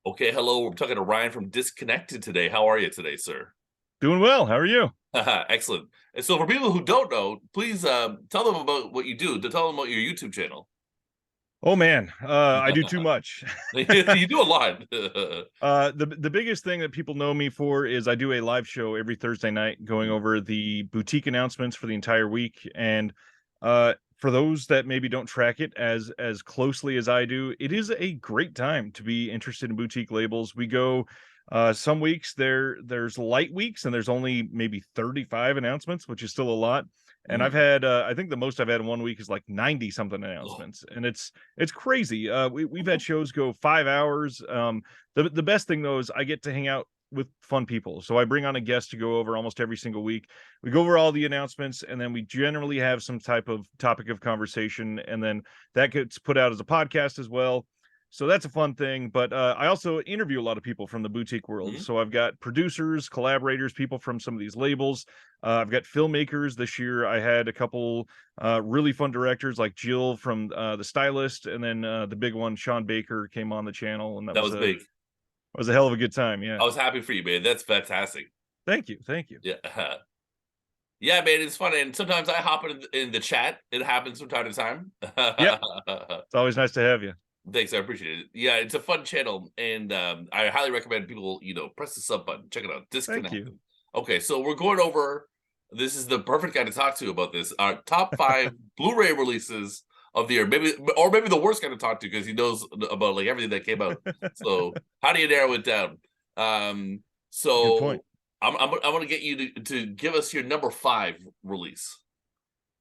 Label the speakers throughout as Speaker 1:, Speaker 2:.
Speaker 1: Okay, hello. We're talking to Ryan from Disconnected today. How are you today, sir?
Speaker 2: Doing well. How are you?
Speaker 1: Excellent. And so, for people who don't know, please tell them about what you do. To tell them about your YouTube channel.
Speaker 2: Oh man, I do too much.
Speaker 1: You do a lot.
Speaker 2: The biggest thing that people know me for is I do a live show every Thursday night, going over the boutique announcements for the entire week. And for those that maybe don't track it as closely as I do, it is a great time to be interested in boutique labels. We go some weeks there's light weeks and there's only maybe 35 announcements, which is still a lot. And I've
Speaker 1: Mm.
Speaker 2: had I think the most I've had in one week is like 90 something
Speaker 1: Oh.
Speaker 2: announcements, and it's crazy. We've had shows go 5 hours. The best thing though is I get to hang out with fun people. So I bring on a guest to go over almost every single week. We go over all the announcements, and then we generally have some type of topic of conversation, and then that gets put out as a podcast as well. So that's a fun thing. But I also interview a lot of people from the boutique world.
Speaker 1: Mhm.
Speaker 2: So I've got producers, collaborators, people from some of these labels. I've got filmmakers. This year I had a couple really fun directors like Jill from The Stylist, and then the big one, Sean Baker, came on the channel, and that
Speaker 1: That
Speaker 2: was
Speaker 1: was big.
Speaker 2: a hell of a good time. Yeah.
Speaker 1: I was happy for you, man. That's fantastic.
Speaker 2: Thank you. Thank you.
Speaker 1: Yeah. Yeah, man. It's fun. And sometimes I hop in the chat. It happens from time to time.
Speaker 2: Yep. It's always nice to have you.
Speaker 1: Thanks, I appreciate it. Yeah, it's a fun channel, and I highly recommend people, press the sub button, check it out,
Speaker 2: Thank you.
Speaker 1: Disconnected. Okay, so we're going over. This is the perfect guy to talk to about this. Our top five Blu-ray releases of the year, maybe the worst guy to talk to because he knows about like everything that came out. So how do you narrow it down? Um,
Speaker 2: Good point.
Speaker 1: so I'm gonna get you to give us your number five release.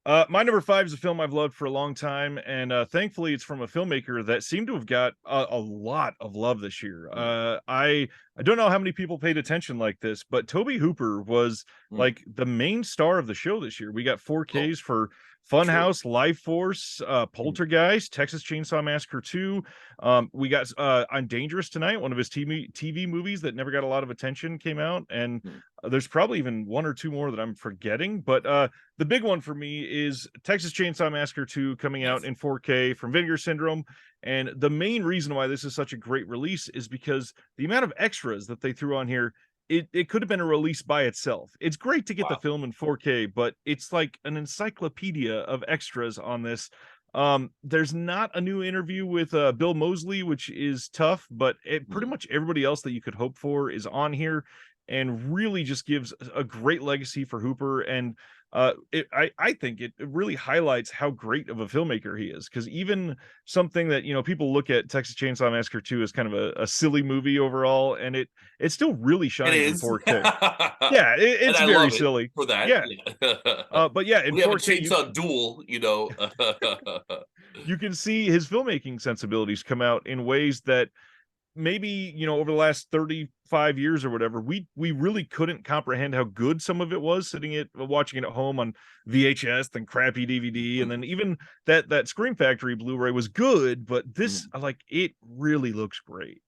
Speaker 2: My number five is a film I've loved for a long time, and thankfully, it's from a filmmaker that seemed to have got a lot of love this year.
Speaker 1: Mm,
Speaker 2: I don't know how many people paid attention like this, but Toby Hooper was
Speaker 1: mm.
Speaker 2: like the main star of the show this year. We got
Speaker 1: Oh,
Speaker 2: 4Ks for
Speaker 1: sure.
Speaker 2: Funhouse, Life Force,
Speaker 1: Mm,
Speaker 2: Poltergeist, Texas Chainsaw Massacre 2. We got I'm Dangerous Tonight, one of his TV movies that never got a lot of attention, came out, and
Speaker 1: mm,
Speaker 2: there's probably even one or two more that I'm forgetting, but the big one for me is Texas Chainsaw Massacre 2 coming out
Speaker 1: yes.
Speaker 2: in 4K from Vinegar Syndrome. And the main reason why this is such a great release is because the amount of extras that they threw on here, it could have been a release by itself. It's great to get the
Speaker 1: Wow.
Speaker 2: film in 4K, but it's like an encyclopedia of extras on this. There's not a new interview with Bill Moseley, which is tough, but pretty
Speaker 1: Mm.
Speaker 2: much everybody else that you could hope for is on here, and really just gives a great legacy for Hooper. And I think it really highlights how great of a filmmaker he is, because even something that people look at Texas Chainsaw Massacre 2 as kind of a silly movie overall, and it still really
Speaker 1: It
Speaker 2: shines in
Speaker 1: is.
Speaker 2: 4K. Yeah,
Speaker 1: And
Speaker 2: it's
Speaker 1: I
Speaker 2: very
Speaker 1: love it
Speaker 2: silly.
Speaker 1: for that.
Speaker 2: Yeah,
Speaker 1: Yeah.
Speaker 2: but yeah, in
Speaker 1: We have a
Speaker 2: 4K
Speaker 1: chainsaw duel.
Speaker 2: you can see his filmmaking sensibilities come out in ways that maybe over the last 35 years or whatever, we really couldn't comprehend how good some of it was, watching it at home on VHS, then crappy DVD, and then even that Scream Factory Blu-ray was good, but this, like, it really looks great.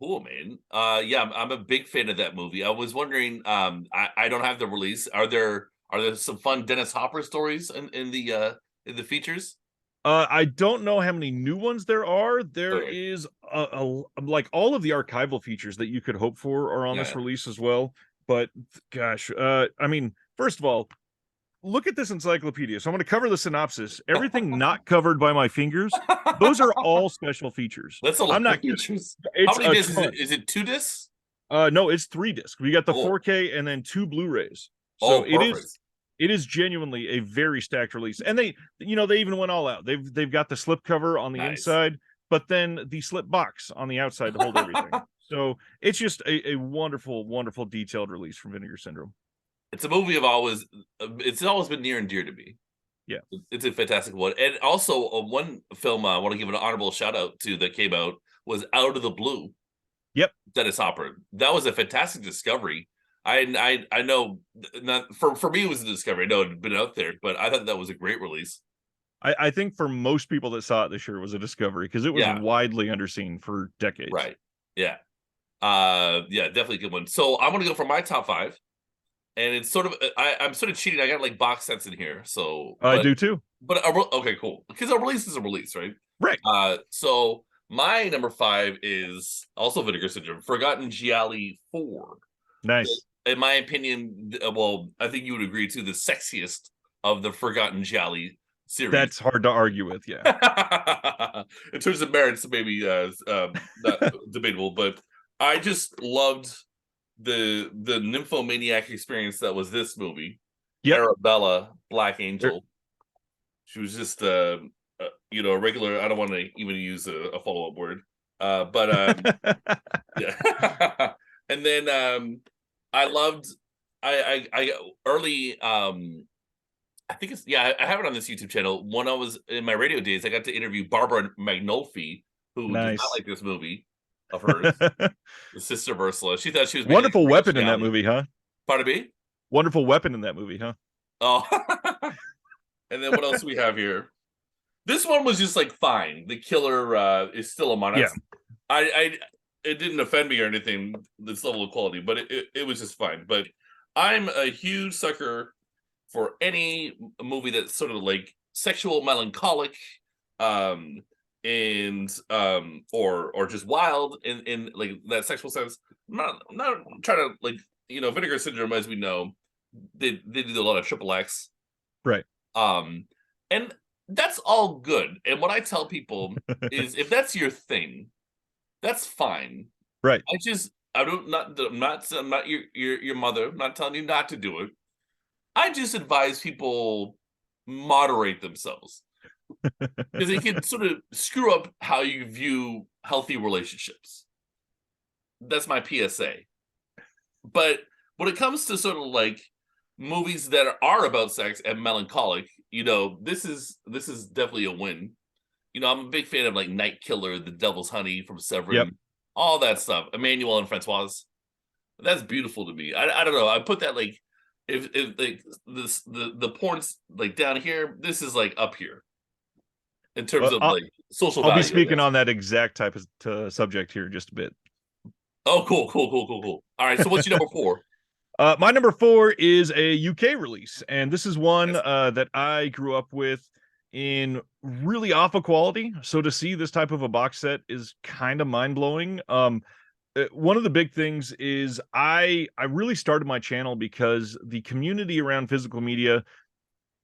Speaker 1: Cool, man. Yeah, I'm a big fan of that movie. I was wondering, I don't have the release. Are there some fun Dennis Hopper stories in the features?
Speaker 2: I don't know how many new ones there are. There
Speaker 1: Okay.
Speaker 2: is like all of the archival features that you could hope for are on this
Speaker 1: Yeah.
Speaker 2: release as well. But gosh, I mean, first of all, look at this encyclopedia. So I'm going to cover the synopsis. Everything not covered by my fingers, those are all special features.
Speaker 1: That's a
Speaker 2: I'm
Speaker 1: lot of
Speaker 2: not kidding.
Speaker 1: features. How
Speaker 2: It's
Speaker 1: many
Speaker 2: a
Speaker 1: discs is it?
Speaker 2: ton.
Speaker 1: Is it two discs?
Speaker 2: No, it's 3 discs. We got the
Speaker 1: Oh,
Speaker 2: 4K and then 2 Blu-rays. So
Speaker 1: oh,
Speaker 2: it
Speaker 1: perfect.
Speaker 2: is genuinely a very stacked release. And they even went all out. They've got the slip cover on the
Speaker 1: Nice.
Speaker 2: inside, but then the slip box on the outside to hold everything. So it's just a wonderful, wonderful detailed release from Vinegar Syndrome.
Speaker 1: It's a movie I've always it's always been near and dear to me.
Speaker 2: Yeah.
Speaker 1: It's a fantastic one. And also, one film I want to give an honorable shout out to that came out was Out of the Blue,
Speaker 2: Yep.
Speaker 1: Dennis Hopper. That was a fantastic discovery. I know, not for me it was a discovery. I know it had been out there, but I thought that was a great release.
Speaker 2: I think for most people that saw it this year, it was a discovery because it was
Speaker 1: Yeah,
Speaker 2: widely underseen for decades.
Speaker 1: right. Yeah. Yeah, definitely a good one. So I'm gonna go for my top five. And it's sort of I'm sort of cheating. I got like box sets in here. So
Speaker 2: I do too.
Speaker 1: okay, cool. Because a release is a release, right?
Speaker 2: Right.
Speaker 1: So My number 5 is also Vinegar Syndrome, Forgotten Gialli 4.
Speaker 2: Nice.
Speaker 1: In my opinion, well, I think you would agree too, the sexiest of the Forgotten Gialli series.
Speaker 2: That's hard to argue with, yeah.
Speaker 1: In terms of merits, maybe not debatable, but I just loved the nymphomaniac experience that was this movie.
Speaker 2: Yep.
Speaker 1: Arabella, Black Angel. She was just a regular. I don't want to even use a follow up word, but yeah. And then I loved I early I think it's yeah, I have it on this YouTube channel. When I was in my radio days, I got to interview Barbara Magnolfi, who does not
Speaker 2: Nice.
Speaker 1: like this movie of hers, the sister of Ursula. She thought she was making
Speaker 2: Wonderful
Speaker 1: a real
Speaker 2: weapon in that
Speaker 1: Gialli.
Speaker 2: movie, huh?
Speaker 1: Pardon me?
Speaker 2: Wonderful weapon in that movie, huh?
Speaker 1: Oh, and then what else do we have here? This one was just like fine. The killer is still a monarch.
Speaker 2: Yeah.
Speaker 1: I it didn't offend me or anything, this level of quality, but it was just fine. But I'm a huge sucker for any movie that's sort of like sexual melancholic, um or just wild in like that sexual sense. I'm not trying to like Vinegar Syndrome, as we know, they did a lot of triple X.
Speaker 2: Right.
Speaker 1: Um and that's all good. And what I tell people is if that's your thing, that's fine.
Speaker 2: Right.
Speaker 1: I'm not your mother. I'm not telling you not to do it. I just advise people moderate themselves because they can sort of screw up how you view healthy relationships. That's my PSA. But when it comes to sort of like movies that are about sex and melancholic, this is definitely a win. I'm a big fan of like Night Killer, The Devil's Honey from
Speaker 2: Yep.
Speaker 1: Severin, all that stuff. Emmanuel and Francoise. That's beautiful to me. I don't know. I put that like if like this the porn's like down here, this is like up here in terms
Speaker 2: Well,
Speaker 1: of like social
Speaker 2: I'll be
Speaker 1: value, I
Speaker 2: speaking
Speaker 1: guess.
Speaker 2: on that exact type of subject here in just a bit.
Speaker 1: Oh, cool. All right, so what's your number 4?
Speaker 2: My number 4 is a UK release, and this is one
Speaker 1: Yes.
Speaker 2: that I grew up with in really awful quality. So to see this type of a box set is kind of mind blowing. One of the big things is I really started my channel because the community around physical media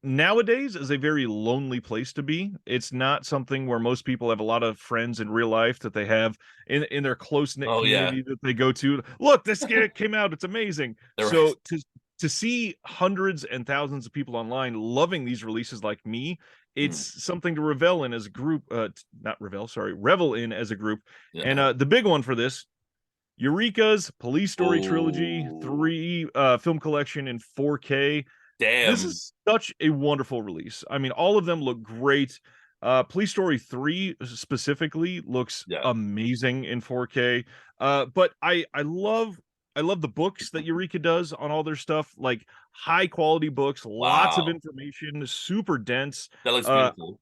Speaker 2: nowadays is a very lonely place to be. It's not something where most people have a lot of friends in real life that they have in their close-knit
Speaker 1: Oh yeah.
Speaker 2: community that they go to. Look, this game came out, it's amazing.
Speaker 1: They're right.
Speaker 2: So to see hundreds and thousands of people online loving these releases like me, it's something to revel in as a group, not revel, sorry, revel in as a group.
Speaker 1: Yeah.
Speaker 2: And the big one for this, Eureka's Police Story Trilogy
Speaker 1: Oh,
Speaker 2: 3 film collection in 4K. This
Speaker 1: damn.
Speaker 2: is such a wonderful release. I mean, all of them look great. Police Story 3 specifically looks
Speaker 1: Yeah.
Speaker 2: amazing in 4K. But I love the books that Eureka does on all their stuff, like high quality books, lots of
Speaker 1: Wow.
Speaker 2: information, super dense.
Speaker 1: That looks beautiful.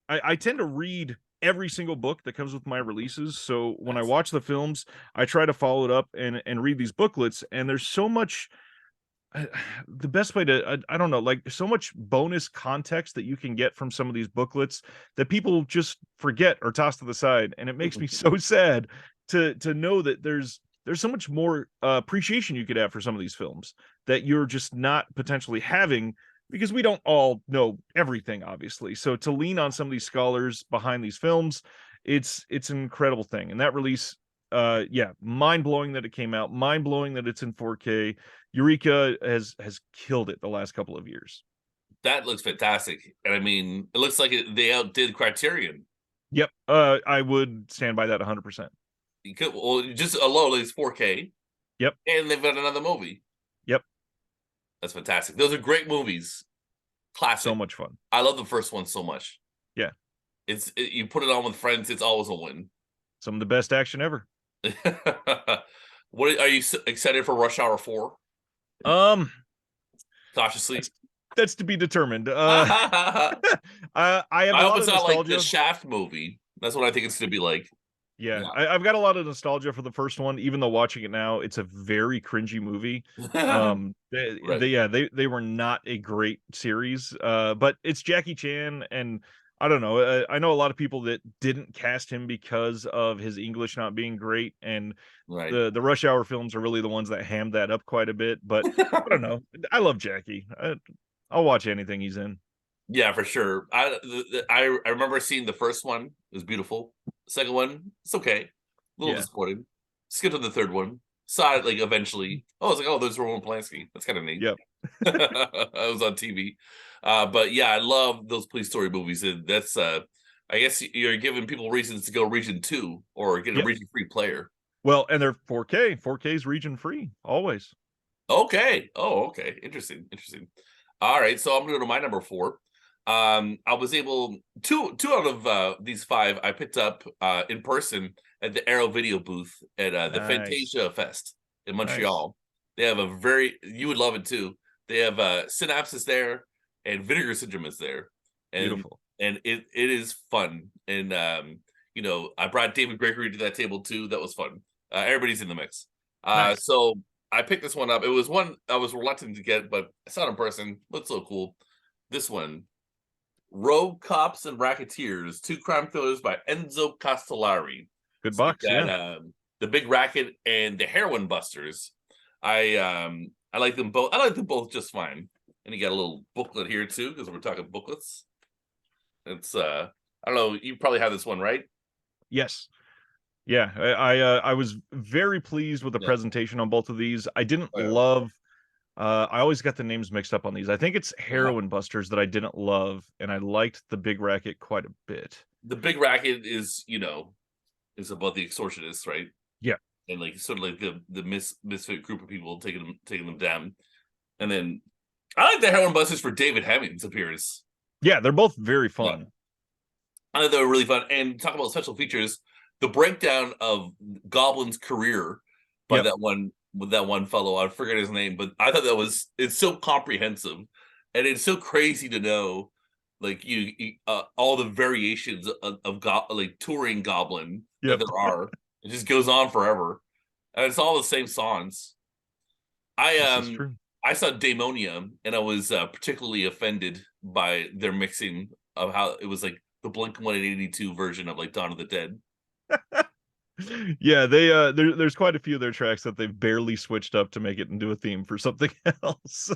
Speaker 2: I tend to read every single book that comes with my releases. So when I
Speaker 1: Nice.
Speaker 2: watch the films, I try to follow it up and read these booklets. And there's so much the best way to I don't know, like so much bonus context that you can get from some of these booklets that people just forget or toss to the side, and it makes me so sad to know that there's so much more appreciation you could have for some of these films that you're just not potentially having because we don't all know everything, obviously. So to lean on some of these scholars behind these films, it's an incredible thing. And that release, yeah, mind-blowing that it came out, mind-blowing that it's in 4K. Eureka has killed it the last couple of years.
Speaker 1: That looks fantastic. And I mean, it looks like they outdid Criterion.
Speaker 2: Yep. I would stand by that 100%.
Speaker 1: Well, just alone, it's 4K.
Speaker 2: Yep.
Speaker 1: And they've got another movie.
Speaker 2: Yep.
Speaker 1: That's fantastic. Those are great movies. Classic.
Speaker 2: So much fun.
Speaker 1: I love the first one so much.
Speaker 2: Yeah.
Speaker 1: You put it on with friends, it's always a win.
Speaker 2: Some of the best action ever.
Speaker 1: What are you excited for Rush Hour 4? Cautiously.
Speaker 2: That's to be determined. I have a
Speaker 1: I hope
Speaker 2: lot
Speaker 1: it's
Speaker 2: of
Speaker 1: not like
Speaker 2: nostalgia.
Speaker 1: the Shaft movie. That's what I think it's going to be like.
Speaker 2: Yeah, I've got a lot of nostalgia for the first one, even though watching it now, it's a very cringy movie.
Speaker 1: Right.
Speaker 2: They were not a great series. But it's Jackie Chan, and I don't know. I know a lot of people that didn't cast him because of his English not being great, and
Speaker 1: Right.
Speaker 2: the Rush Hour films are really the ones that hammed that up quite a bit. But I don't know. I love Jackie. I'll watch anything he's in.
Speaker 1: Yeah, for sure. I remember seeing the first one. It was beautiful. Second one, it's okay. A little
Speaker 2: Yeah.
Speaker 1: disappointed. Skipped to the third one. Saw it like eventually. Oh, I was like, oh, there's Roman Polanski. That's kind of neat.
Speaker 2: Yep.
Speaker 1: I was on TV. But yeah, I love those police story movies. And that's I guess you're giving people reasons to go region 2 or get a
Speaker 2: Yep.
Speaker 1: region 3 player.
Speaker 2: Well, and they're 4K. 4K is region free always.
Speaker 1: Okay. Oh, okay. Interesting. Interesting. All right. So I'm gonna go to my number 4. I was able two out of these 5 I picked up in person at the Arrow Video booth at the
Speaker 2: Nice.
Speaker 1: Fantasia Fest in
Speaker 2: Nice.
Speaker 1: Montreal. They have a very you would love it too. They have Synapse there and Vinegar Syndrome is there, and
Speaker 2: Beautiful.
Speaker 1: it is fun. And you know, I brought David Gregory to that table too. That was fun. Everybody's in the mix.
Speaker 2: Nice.
Speaker 1: So I picked this one up. It was one I was reluctant to get, but I saw it in person. Looked so cool. This one, Rogue Cops and Racketeers, Two Crime Thrillers by Enzo Castellari.
Speaker 2: Good
Speaker 1: So you
Speaker 2: box.
Speaker 1: got
Speaker 2: Yeah.
Speaker 1: the Big Racket and the Heroin Busters. I like them both. I like them both just fine. And you got a little booklet here too, because we're talking booklets. It's I don't know, you probably have this one, right?
Speaker 2: Yes. Yeah. I was very pleased with the
Speaker 1: Yeah.
Speaker 2: presentation on both of these. I didn't
Speaker 1: Oh, yeah.
Speaker 2: love I always got the names mixed up on these. I think it's
Speaker 1: Uh-huh.
Speaker 2: Heroin Busters that I didn't love, and I liked the Big Racket quite a bit.
Speaker 1: The Big Racket is, you know, is about the extortionists, right?
Speaker 2: Yeah.
Speaker 1: And like sort of like the misfit group of people taking them down. And then I like the Heroin Busters for David Hemmings' appearance.
Speaker 2: Yeah, they're both very
Speaker 1: Yeah,
Speaker 2: fun.
Speaker 1: I thought they were really fun. And talk about special features, the breakdown of Goblin's career by
Speaker 2: Yep.
Speaker 1: that one fellow. I forget his name, but I thought that was it's so comprehensive, and it's so crazy to know like all the variations like touring Goblin that
Speaker 2: Yep.
Speaker 1: there are. It just goes on forever, and it's all the same songs. I
Speaker 2: This is
Speaker 1: um
Speaker 2: true.
Speaker 1: I saw Daemonia, and I was particularly offended by their mixing of how it was like the Blink 182 version of like Dawn of the Dead.
Speaker 2: Yeah, they there's quite a few of their tracks that they've barely switched up to make it into a theme for something else.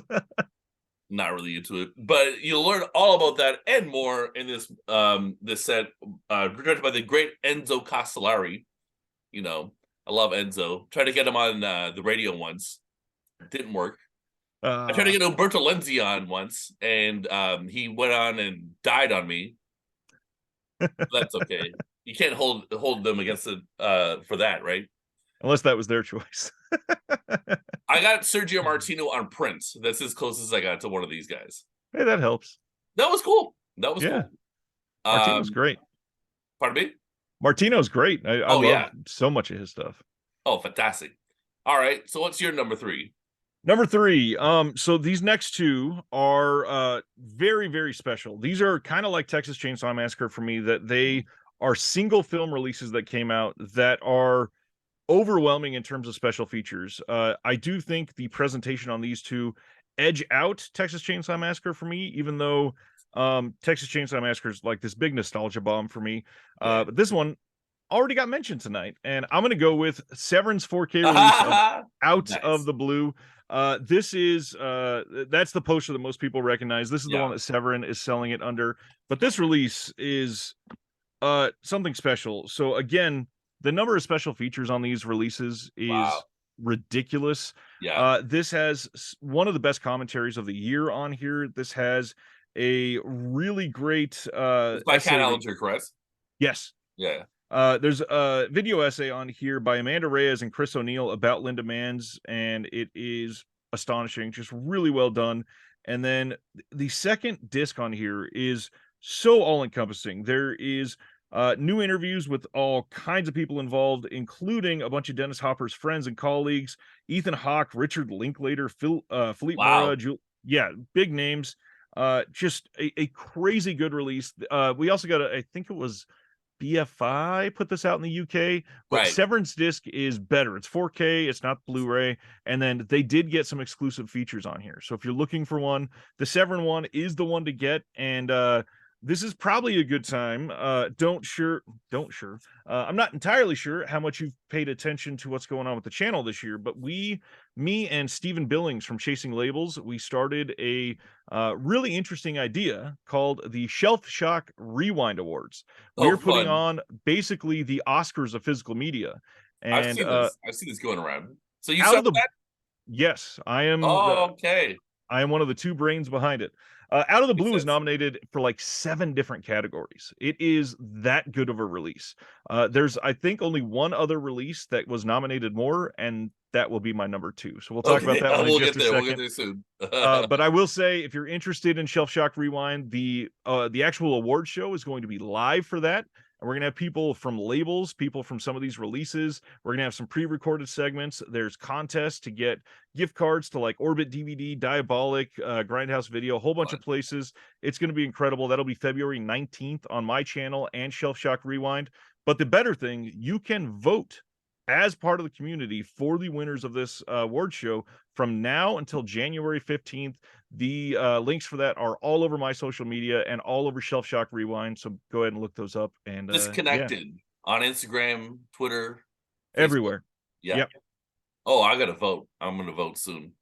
Speaker 1: Not really into it, but you'll learn all about that and more in this set, directed by the great Enzo Castellari. You know, I love Enzo. Tried to get him on the radio once, didn't work. I tried to
Speaker 2: uh
Speaker 1: get Umberto Lenzi on once, and he went on and died on me. That's okay. You can't hold them against it for that, right?
Speaker 2: Unless that was their choice.
Speaker 1: I got Sergio Martino on Prince. That's as close as I got to one of these guys.
Speaker 2: Hey, that helps.
Speaker 1: That was cool. That was
Speaker 2: Yeah,
Speaker 1: cool.
Speaker 2: Martino's
Speaker 1: Um,
Speaker 2: great.
Speaker 1: Pardon me?
Speaker 2: Martino's great. I
Speaker 1: Oh
Speaker 2: love
Speaker 1: yeah.
Speaker 2: so much of his stuff.
Speaker 1: Oh, fantastic. All right. So what's your number 3?
Speaker 2: Number 3, so these next two are very, very special. These are kind of like Texas Chainsaw Massacre for me, that they are single film releases that came out that are overwhelming in terms of special features. I do think the presentation on these two edge out Texas Chainsaw Massacre for me, even though Texas Chainsaw Massacre is like this big nostalgia bomb for me.
Speaker 1: Yeah.
Speaker 2: But this one already got mentioned tonight, and I'm going to go with Severn's 4K release of
Speaker 1: Yeah.
Speaker 2: Out of
Speaker 1: Nice.
Speaker 2: the Blue. This is that's the poster that most people recognize. This is the one
Speaker 1: Yeah.
Speaker 2: that Severin is selling it under, but this release is something special. So again, the number of special features on these releases is
Speaker 1: Wow.
Speaker 2: ridiculous.
Speaker 1: Yeah.
Speaker 2: This has one of the best commentaries of the year on here. This has a really great
Speaker 1: It's by Cat
Speaker 2: essay.
Speaker 1: Allinger, correct?
Speaker 2: Yes.
Speaker 1: Yeah.
Speaker 2: There's a video essay on here by Amanda Reyes and Chris O'Neill about Linda Manns, and it is astonishing, just really well done. And then the second disc on here is so all encompassing. There is new interviews with all kinds of people involved, including a bunch of Dennis Hopper's friends and colleagues, Ethan Hawke, Richard Linklater, Philippe Mora,
Speaker 1: Wow.
Speaker 2: yeah, big names. Just a crazy good release. We also got I think it was BFI put this out in the UK, but
Speaker 1: Right.
Speaker 2: Severance disc is better. It's 4K, it's not Blu Ray. And then they did get some exclusive features on here. So if you're looking for one, the Severin one is the one to get. And this is probably a good time. I'm not entirely sure how much you've paid attention to what's going on with the channel this year, but me and Stephen Billings from Chasing Labels, we started a really interesting idea called the Shelf Shock Rewind Awards. We
Speaker 1: Oh,
Speaker 2: are putting
Speaker 1: fun.
Speaker 2: on basically the Oscars of physical media.
Speaker 1: I've
Speaker 2: And
Speaker 1: seen this. I've seen this going around. So you
Speaker 2: out of
Speaker 1: started
Speaker 2: the
Speaker 1: that?
Speaker 2: yes, I am
Speaker 1: Oh, okay.
Speaker 2: I am one of the two brains behind it. Out of the
Speaker 1: Makes
Speaker 2: Blue is
Speaker 1: sense.
Speaker 2: nominated for like 7 different categories. It is that good of a release. There's, I think, only one other release that was nominated more, and that will be my number 2. So we'll talk about
Speaker 1: Okay,
Speaker 2: that one in
Speaker 1: we'll
Speaker 2: just
Speaker 1: get
Speaker 2: a
Speaker 1: there. We'll get
Speaker 2: second.
Speaker 1: there soon.
Speaker 2: But I will say, if you're interested in Shelf Shock Rewind, the actual award show is going to be live for that. And we're gonna have people from labels, people from some of these releases. We're gonna have some pre-recorded segments. There's contests to get gift cards to like Orbit DVD, Diabolic, Grindhouse Video, a whole bunch of
Speaker 1: Fun.
Speaker 2: places. It's gonna be incredible. That'll be February 19th on my channel and Shelf Shock Rewind. But the better thing, you can vote as part of the community for the winners of this award show from now until January 15th. The links for that are all over my social media and all over Shelf Shock Rewind. So go ahead and look those up. And yeah,
Speaker 1: Disconnected on Instagram, Twitter, Facebook.
Speaker 2: everywhere.
Speaker 1: Yeah.
Speaker 2: Yep.
Speaker 1: Oh, I gotta vote. I'm gonna vote soon.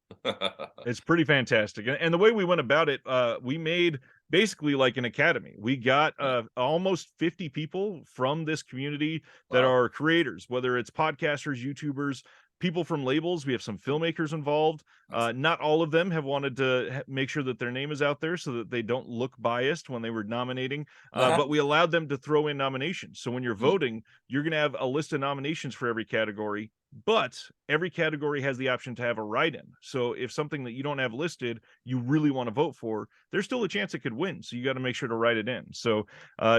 Speaker 2: It's pretty fantastic. And the way we went about it, we made basically like an academy. We got
Speaker 1: Yeah.
Speaker 2: almost 50 people from this community that
Speaker 1: Wow.
Speaker 2: are creators, whether it's podcasters, YouTubers, people from labels. We have some filmmakers involved.
Speaker 1: Nice.
Speaker 2: Not all of them have wanted to make sure that their name is out there so that they don't look biased when they were nominating.
Speaker 1: Uh-huh.
Speaker 2: But we allowed them to throw in nominations. So when you're
Speaker 1: Mm.
Speaker 2: voting, you're going to have a list of nominations for every category, but every category has the option to have a write-in. So if something that you don't have listed, you really want to vote for, there's still a chance it could win. So you got to make sure to write it in. So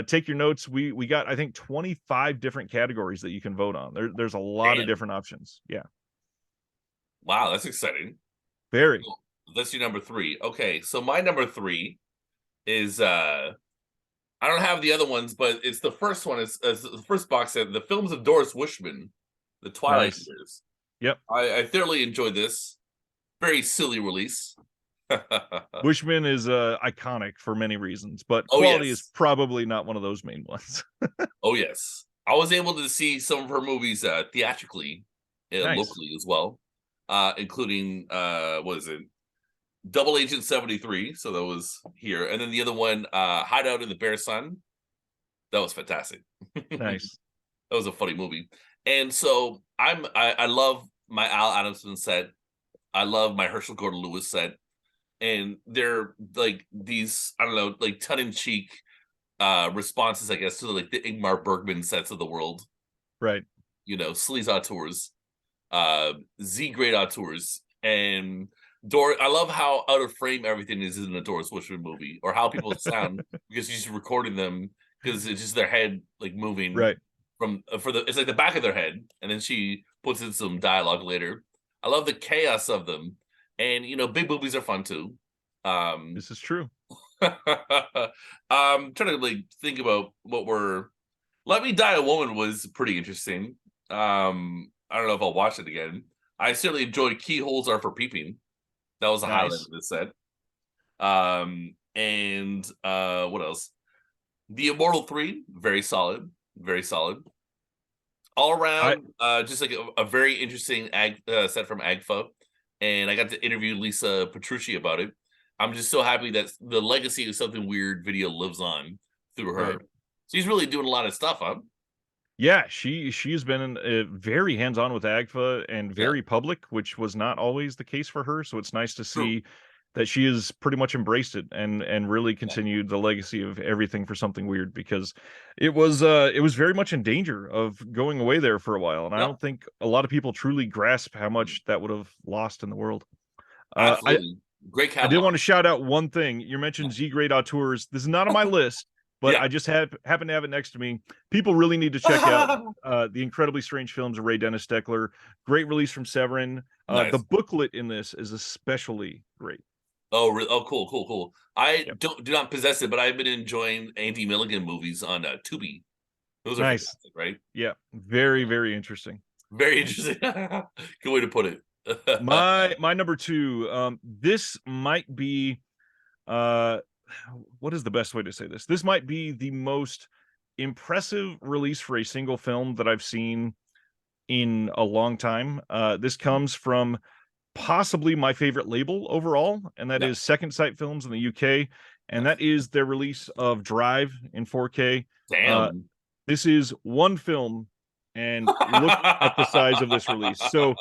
Speaker 2: take your notes. We got, I think, 25 different categories that you can vote on. There's a lot of
Speaker 1: Damn.
Speaker 2: different options. Yeah,
Speaker 1: Wow, that's exciting.
Speaker 2: very
Speaker 1: Cool. That's your number 3. Okay, so my number 3 is I don't have the other ones, but it's the first one. It's the first box set, the films of Doris Wishman, The Twilight
Speaker 2: nice.
Speaker 1: Years.
Speaker 2: Yep.
Speaker 1: I thoroughly enjoyed this. Very silly release.
Speaker 2: Wishman is iconic for many reasons, but
Speaker 1: Oh
Speaker 2: quality is
Speaker 1: yes.
Speaker 2: probably not one of those main ones.
Speaker 1: Oh yes. I was able to see some of her movies theatrically,
Speaker 2: Nice.
Speaker 1: locally as well, including what is it? Double Agent 73. So that was here, and then the other one, Hideout in the Bear Sun. That was fantastic. That
Speaker 2: Nice.
Speaker 1: was a funny movie. And so I love my Al Adamson set. I love my Herschel Gordon Lewis set. And they're like these, I don't know, like tongue-in-cheek responses, I guess, to like the Ingmar Bergman sets of the world.
Speaker 2: Right.
Speaker 1: You know, Sleaze Auteurs, Z Great Auteurs, and I love how out of frame everything is in a Doris Wishman movie, or how people sound because she's recording them because it's just their head like moving
Speaker 2: Right.
Speaker 1: from for the it's like the back of their head, and then she puts in some dialogue later. I love the chaos of them, and you know, big movies are fun too.
Speaker 2: This is true.
Speaker 1: I'm trying to like think about what we're. Let Me Die a Woman was pretty interesting. I don't know if I'll watch it again. I certainly enjoyed Keyholes Are for Peeping. That was a highlight of
Speaker 2: Nice.
Speaker 1: this set. And what else? The Immortal 3, very solid, very solid. All
Speaker 2: I
Speaker 1: around, just like a very interesting set from Agfa. And I got to interview Lisa Petrucci about it. I'm just so happy that the legacy of Something Weird video lives on through her.
Speaker 2: right.
Speaker 1: She's really doing a lot of stuff, huh?
Speaker 2: Yeah, she's been very hands-on with AGFA and
Speaker 1: Yeah,
Speaker 2: very public, which was not always the case for her. So it's nice to
Speaker 1: true.
Speaker 2: see that she has pretty much embraced it and really
Speaker 1: Yeah,
Speaker 2: continued the legacy of everything for Something Weird, because it was very much in danger of going away there for a while. And I
Speaker 1: yeah,
Speaker 2: don't think a lot of people truly grasp how much that would have lost in the world. Uh, I
Speaker 1: absolutely. Great
Speaker 2: I did
Speaker 1: catalog.
Speaker 2: want to shout out one thing. You mentioned Z Grade Auteurs. This is not on my list, but
Speaker 1: Yeah.
Speaker 2: I just happen to have it next to me. People really need to check out the incredibly strange films of Ray Dennis Steckler. Great release from Severin. The
Speaker 1: Nice.
Speaker 2: booklet in this is especially great.
Speaker 1: Oh, oh, cool, cool, cool. I
Speaker 2: Yep.
Speaker 1: do not possess it, but I've been enjoying Andy Milligan movies on Tubi. Those are
Speaker 2: Nice.
Speaker 1: fantastic, right?
Speaker 2: Yeah. Very, very interesting.
Speaker 1: Very interesting. Good way to put it.
Speaker 2: My number 2. This might be uh what is the best way to say this? This might be the most impressive release for a single film that I've seen in a long time. This comes from possibly my favorite label overall, and that
Speaker 1: Yeah.
Speaker 2: is Second Sight Films in the UK, and that is their release of Drive in 4K.
Speaker 1: Damn.
Speaker 2: This is one film, and look at the size of this release. So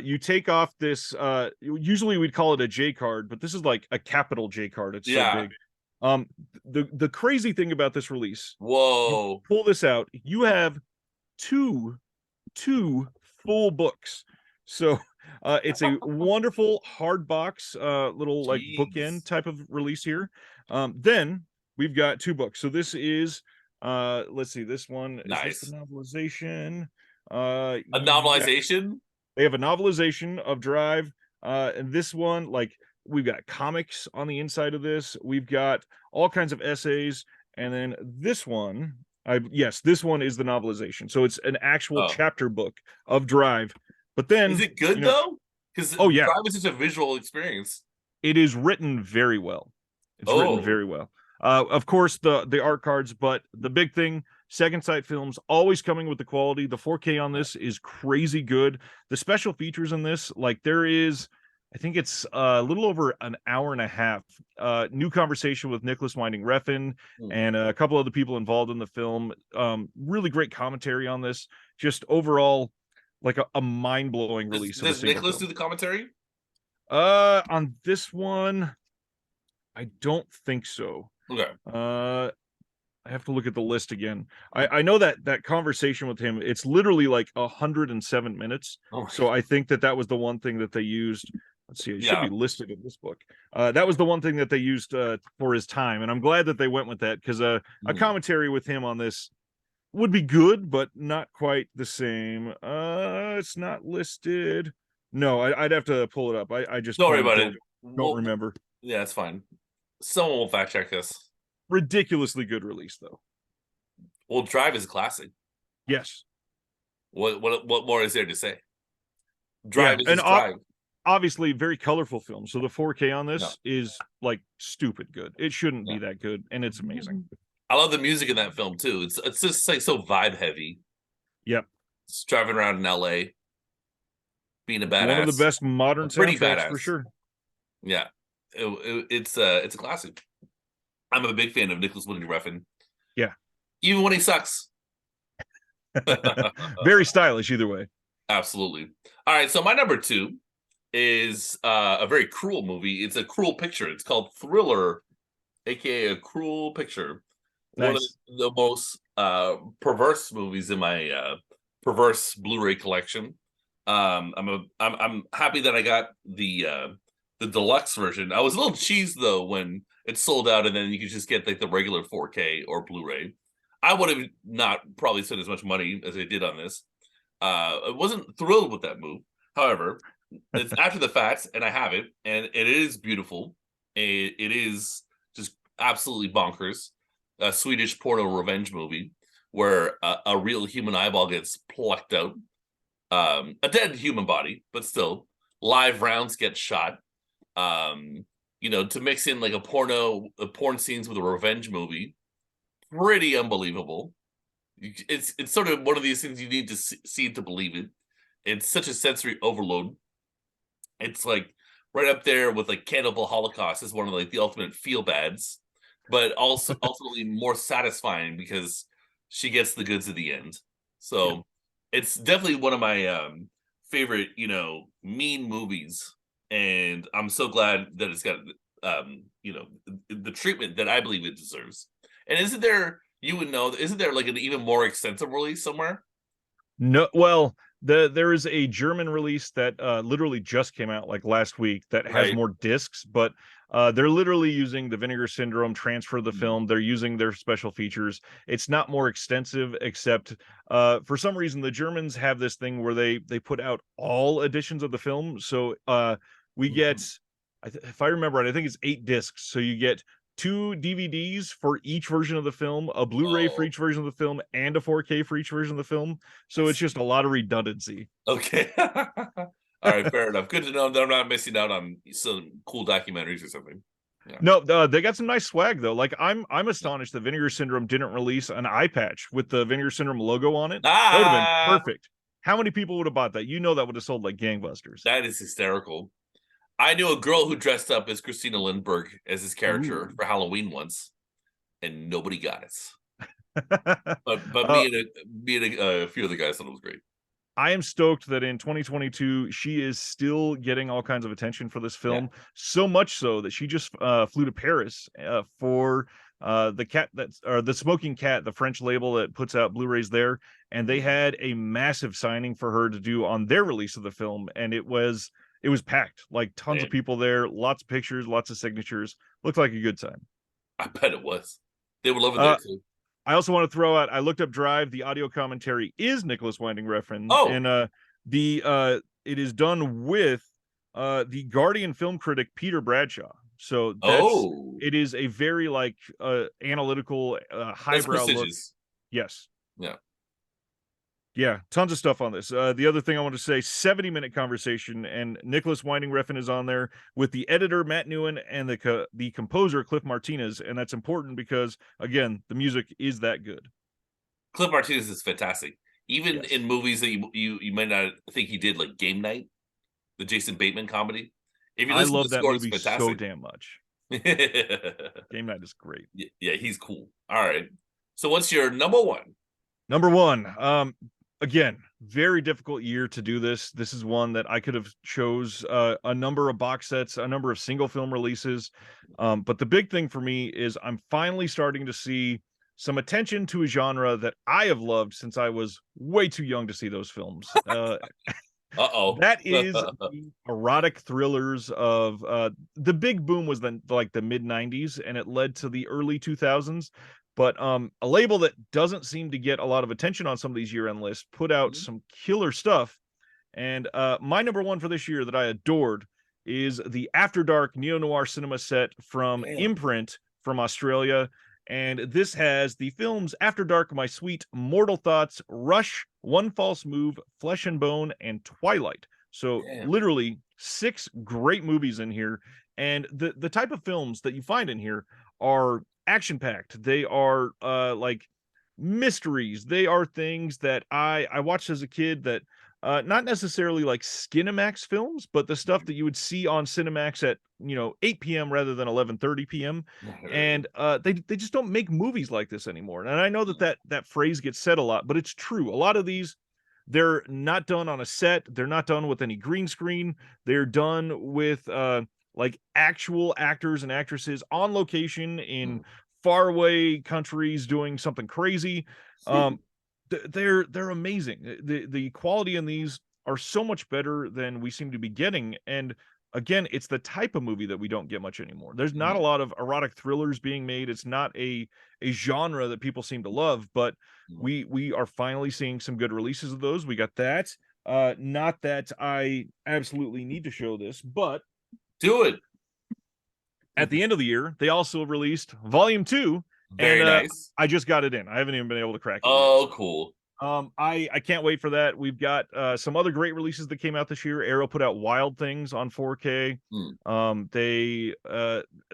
Speaker 2: you take off this, usually we'd call it a J card, but this is like a capital J card. It's so
Speaker 1: Yeah.
Speaker 2: big. The crazy thing about this release, you
Speaker 1: Whoa.
Speaker 2: pull this out, you have two full books. So it's a wonderful hard box, little like bookend
Speaker 1: Jeez.
Speaker 2: type of release here. Then we've got two books. So this is let's see, this one is this the
Speaker 1: Nice.
Speaker 2: novelization?
Speaker 1: A
Speaker 2: Yeah,
Speaker 1: novelization?
Speaker 2: they have a novelization of Drive. And this one, like, we've got comics on the inside of this, we've got all kinds of essays, and then this one, yes, this one is the novelization. So it's an actual
Speaker 1: Oh.
Speaker 2: chapter book of Drive. But
Speaker 1: Is
Speaker 2: then,
Speaker 1: it good though? Because
Speaker 2: oh yeah,
Speaker 1: Drive is such a visual experience.
Speaker 2: it is written very well. It's written
Speaker 1: Oh.
Speaker 2: very well. Of course, the art cards, but the big thing, Second Sight Films always coming with the quality. The 4K on this is crazy good. The special features in this, like there is, I think it's a little over an hour and a half. New conversation with Nicholas Winding Refn
Speaker 1: Hmm.
Speaker 2: and a couple other people involved in the film. Really great commentary on this. Just overall, like a mind blowing
Speaker 1: Does
Speaker 2: release of a
Speaker 1: does
Speaker 2: single
Speaker 1: Nicholas do
Speaker 2: film.
Speaker 1: the commentary?
Speaker 2: On this one, I don't think so.
Speaker 1: Okay.
Speaker 2: I have to look at the list again. I know that that conversation with him, it's literally like 107 minutes.
Speaker 1: Oh,
Speaker 2: So I think that that was the one thing that they used. Let's see, it should
Speaker 1: yeah.
Speaker 2: be listed in this book. That was the one thing that they used for his time, and I'm glad that they went with that, because a
Speaker 1: Hmm.
Speaker 2: commentary with him on this would be good, but not quite the same. It's not listed. No, I'd have to pull it up. I just
Speaker 1: Don't worry
Speaker 2: plain
Speaker 1: about it.
Speaker 2: don't
Speaker 1: Well,
Speaker 2: remember.
Speaker 1: yeah, it's fine. Someone will fact check this.
Speaker 2: Ridiculously good release, though.
Speaker 1: Well, Drive is a classic.
Speaker 2: Yes.
Speaker 1: What more is there to say?
Speaker 2: Yeah,
Speaker 1: Drive is
Speaker 2: and
Speaker 1: just Drive.
Speaker 2: obviously very colorful film. So the 4K on
Speaker 1: Yeah.
Speaker 2: this is like stupid good. It shouldn't
Speaker 1: Yeah.
Speaker 2: be that good, and it's amazing.
Speaker 1: I love the music in that film too. It's just like so vibe heavy.
Speaker 2: Yep.
Speaker 1: It's driving around in LA, being a
Speaker 2: One of the
Speaker 1: badass,
Speaker 2: best
Speaker 1: a
Speaker 2: modern
Speaker 1: pretty
Speaker 2: soundtracks for
Speaker 1: badass.
Speaker 2: sure.
Speaker 1: Yeah, it's a classic. I'm a big fan of Nicholas Winding Refn,
Speaker 2: Yeah.
Speaker 1: even when he sucks.
Speaker 2: Very stylish either way.
Speaker 1: Absolutely. All right, so my number two is a very cruel movie. It's a cruel picture. It's called Thriller, aka A Cruel Picture. One of
Speaker 2: Nice.
Speaker 1: the most perverse movies in my perverse Blu-ray collection. I'm happy that I got the deluxe version. I was a little cheesed though when it sold out, and then you could just get like the regular 4K or Blu-ray. I would have not probably spent as much money as I did on this. I wasn't thrilled with that move. However, it's after the fact, and I have it, and it is beautiful. It is just absolutely bonkers. A Swedish porno revenge movie where a real human eyeball gets plucked out. A dead human body, but still, live rounds get shot. To mix in like porn scenes with a revenge movie, pretty unbelievable. It's sort of one of these things you need to see to believe it. It's such a sensory overload. It's like right up there with like Cannibal Holocaust is one of like the ultimate feel bads, but also ultimately more satisfying because she gets the goods at the end.
Speaker 2: Yeah.
Speaker 1: So it's definitely one of my favorite, mean movies, and I'm so glad that it's got the treatment that I believe it deserves. And isn't there you would know isn't there like an even more extensive release somewhere?
Speaker 2: No, well, there is a German release that literally just came out like last week that has
Speaker 1: Right.
Speaker 2: more discs, but they're literally using the Vinegar Syndrome transfer of the film. They're using their special features. It's not more extensive, except for some reason the Germans have this thing where they put out all editions of the film. So we get, if I remember right, I think it's 8 discs. So you get 2 DVDs for each version of the film, a Blu-ray for
Speaker 1: Oh,
Speaker 2: each version of the film, and a 4K for each version of the film. So it's just a lot of redundancy.
Speaker 1: okay. All right, fair enough. Good to know that I'm not missing out on some cool documentaries or something. Yeah.
Speaker 2: No, they got some nice swag though. Like I'm astonished that Vinegar Syndrome didn't release an eye patch with the Vinegar Syndrome logo on it. That would have been
Speaker 1: Ah,
Speaker 2: perfect. How many people would have bought that? You know that would have sold like gangbusters.
Speaker 1: that is hysterical. I knew a girl who dressed up as Christina Lindbergh as his character
Speaker 2: Ooh.
Speaker 1: for Halloween once, and nobody got it. But
Speaker 2: uh,
Speaker 1: me and a few of the guys thought it was great.
Speaker 2: I am stoked that in 2022 she is still getting all kinds of attention for this
Speaker 1: Yeah.
Speaker 2: film. So much so that she just flew to Paris for the cat that's or the Smoking Cat, the French label that puts out Blu-rays there, and they had a massive signing for her to do on their release of the film, and it was packed, like tons of
Speaker 1: Man,
Speaker 2: people there, lots of pictures, lots of signatures. Looked like a good time.
Speaker 1: I bet it was. They would love it there
Speaker 2: Uh,
Speaker 1: too.
Speaker 2: I also want to throw out. I looked up Drive. The audio commentary is Nicholas Winding Refn,
Speaker 1: Oh,
Speaker 2: and it is done with the Guardian film critic Peter Bradshaw. So
Speaker 1: oh,
Speaker 2: it is a very like analytical,
Speaker 1: that's
Speaker 2: highbrow look.
Speaker 1: prestigious.
Speaker 2: Yes,
Speaker 1: Yeah.
Speaker 2: yeah, tons of stuff on this. The other thing I want to say, 70-minute conversation, and Nicholas Winding Refn is on there with the editor Matt Newen and the composer Cliff Martinez, and that's important because again, the music is that good.
Speaker 1: Cliff Martinez is fantastic. Even
Speaker 2: Yes.
Speaker 1: in movies that you might not think he did, like Game Night, the Jason Bateman comedy. If you
Speaker 2: I
Speaker 1: listen to the
Speaker 2: love that
Speaker 1: score, it's
Speaker 2: movie so
Speaker 1: fantastic.
Speaker 2: damn much. Game Night is great.
Speaker 1: Yeah, he's cool. All right. So what's your number one?
Speaker 2: Number one, again, very difficult year to do this. This is one that I could have chose a number of box sets, a number of single film releases. But the big thing for me is I'm finally starting to see some attention to a genre that I have loved since I was way too young to see those films.
Speaker 1: Uh-oh.
Speaker 2: That is the erotic thrillers of the big boom was then like the mid 90s and it led to the early 2000s. But a label that doesn't seem to get a lot of attention on some of these year-end lists put out
Speaker 1: Mhm.
Speaker 2: some killer stuff. And my number one for this year that I adored is the After Dark neo-noir cinema set from
Speaker 1: Damn.
Speaker 2: Imprint from Australia. And this has the films After Dark, My Sweet, Mortal Thoughts, Rush, One False Move, Flesh and Bone, and Twilight. So
Speaker 1: Damn.
Speaker 2: literally 6 great movies in here. And the type of films that you find in here are action packed. They are like mysteries. They are things that I watched as a kid that not necessarily like Skinemax films, but the stuff that you would see on Cinemax at 8 p.m. rather than 11:30 p.m. And they just don't make movies like this anymore. And I know that phrase gets said a lot, but it's true. A lot of these they're not done on a set. They're not done with any green screen. They're done with like actual actors and actresses on location in faraway countries doing something crazy. Um, they're amazing. The quality in these are so much better than we seem to be getting. And again, it's the type of movie that we don't get much anymore. There's not a lot of erotic thrillers being made. It's not a genre that people seem to love, but we are finally seeing some good releases of those. We got that. Not that I absolutely need to show this, but
Speaker 1: Do it.
Speaker 2: at the end of the year, they also released Volume 2, and
Speaker 1: Very nice.
Speaker 2: I just got it in. I haven't even been able to crack it yet.
Speaker 1: Oh, cool.
Speaker 2: I can't wait for that. We've got some other great releases that came out this year. Arrow put out Wild Things on 4K.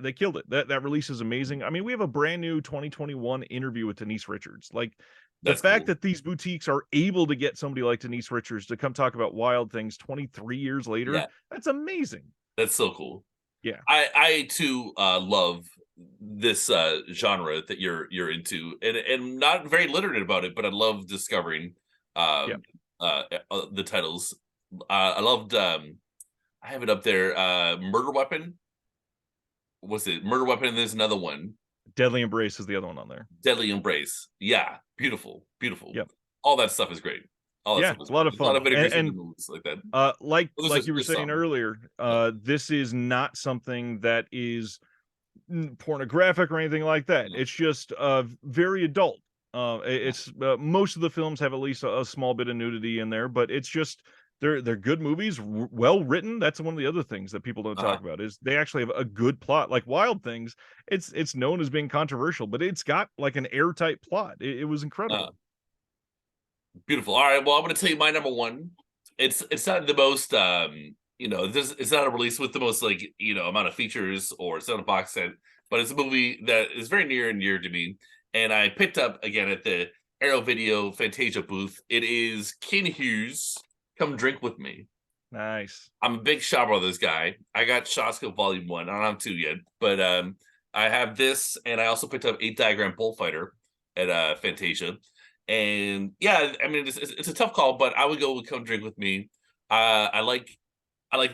Speaker 2: They killed it. That release is amazing. I mean, we have a brand new 2021 interview with Denise Richards. Like the
Speaker 1: That's
Speaker 2: fact
Speaker 1: cool.
Speaker 2: that these boutiques are able to get somebody like Denise Richards to come talk about Wild Things 23 years later,
Speaker 1: Yeah,
Speaker 2: that's amazing.
Speaker 1: that's so cool.
Speaker 2: Yeah.
Speaker 1: I too love this genre that you're into, and not very literate about it, but I love discovering
Speaker 2: Yeah.
Speaker 1: um the titles. I loved I have it up there, Murder Weapon. What's it? Murder Weapon, and there's another one.
Speaker 2: Deadly Embrace is the other one on there.
Speaker 1: Deadly Embrace. Yeah, beautiful, beautiful.
Speaker 2: Yep.
Speaker 1: All that stuff is great. All that
Speaker 2: Yeah,
Speaker 1: stuff is
Speaker 2: a lot
Speaker 1: great.
Speaker 2: of
Speaker 1: There's a lot
Speaker 2: fun.
Speaker 1: of Vinegar
Speaker 2: And
Speaker 1: Syndrome movies like that.
Speaker 2: like
Speaker 1: Well,
Speaker 2: like you were
Speaker 1: there's
Speaker 2: saying
Speaker 1: some.
Speaker 2: earlier,
Speaker 1: Yeah.
Speaker 2: this is not something that is pornographic or anything like that.
Speaker 1: No.
Speaker 2: It's just very adult. It's most of the films have at least a small bit of nudity in there, but it's just they're good movies, well written. That's one of the other things that people don't
Speaker 1: Uh-huh.
Speaker 2: talk about is they actually have a good plot. Like Wild Things, it's known as being controversial, but it's got like an airtight plot. It was
Speaker 1: Uh,
Speaker 2: incredible.
Speaker 1: beautiful. All right. Well, I'm going to tell you my number one. It's not the most it's not a release with the most like amount of features, or it's not a box set, but it's a movie that is very near and dear to me. And I picked up again at the Arrow Video Fantasia booth. It is Ken Hughes' "Come Drink with Me."
Speaker 2: Nice.
Speaker 1: I'm a big Shaw Brothers guy. I got Shawscope Volume 1. I don't have 2 yet, but I have this, and I also picked up 8 Diagram Bullfighter at Fantasia. And yeah, I mean, it's a tough call, but I would go with "Come Drink with Me." I like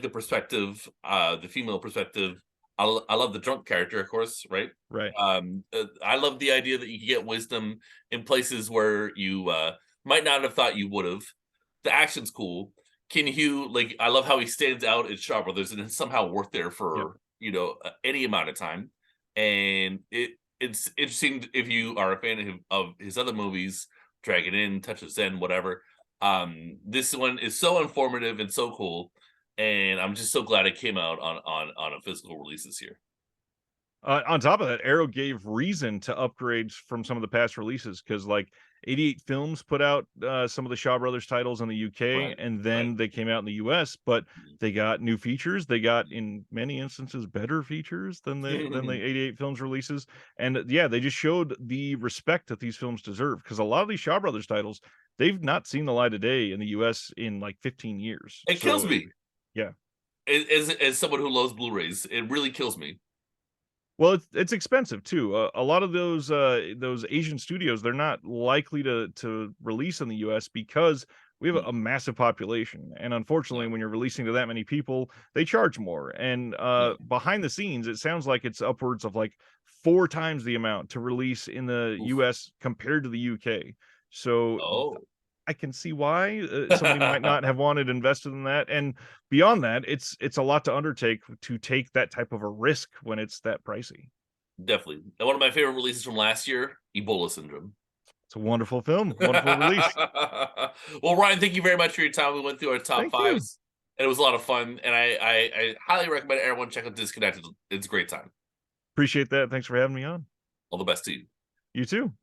Speaker 1: the perspective, the female perspective. I love the drunk character, of course, right?
Speaker 2: Right.
Speaker 1: I love the idea that you can get wisdom in places where you might not have thought you would have. The action's cool. Ken Hugh, like, I love how he stands out in Shaw Brothers and is somehow worth there
Speaker 2: Yep.
Speaker 1: for any amount of time. And it's interesting if you are a fan of his other movies, Dragon Inn, Touch of Zen, whatever. This one is so informative and so cool, and I'm just so glad it came out on a physical release this year.
Speaker 2: On top of that, Arrow gave reason to upgrades from some of the past releases because, like, 88 Films put out some of the Shaw Brothers titles in the UK,
Speaker 1: Right,
Speaker 2: and
Speaker 1: right.
Speaker 2: then they came out in the US. But they got new features. They got, in many instances, better features than the 88 Films releases. And yeah, they just showed the respect that these films deserve, because a lot of these Shaw Brothers titles, they've not seen the light of day in the US in like 15 years.
Speaker 1: It kills
Speaker 2: So
Speaker 1: me
Speaker 2: yeah.
Speaker 1: as someone who loves Blu-rays. It really kills me.
Speaker 2: Well, it's expensive too. A lot of those Asian studios, they're not likely to release in the US because we have
Speaker 1: Mm,
Speaker 2: a massive population, and unfortunately,
Speaker 1: yeah,
Speaker 2: when you're releasing to that many people, they charge more. And
Speaker 1: yeah.
Speaker 2: behind the scenes, it sounds like it's upwards of like 4 times the amount to release in the
Speaker 1: Oof.
Speaker 2: US compared to the UK. So
Speaker 1: Oh.
Speaker 2: I can see why somebody might not have wanted invested in that. And beyond that, it's a lot to undertake to take that type of a risk when it's that pricey.
Speaker 1: Definitely. And one of my favorite releases from last year, Ebola Syndrome.
Speaker 2: It's a wonderful film, wonderful release.
Speaker 1: Well, Ryan, thank you very much for your time. We went through our top
Speaker 2: Thank you.
Speaker 1: fives, and it was a lot of fun. And I highly recommend everyone check out Disconnected. It's a great time.
Speaker 2: Appreciate that. Thanks for having me on.
Speaker 1: All the best to you.
Speaker 2: You too.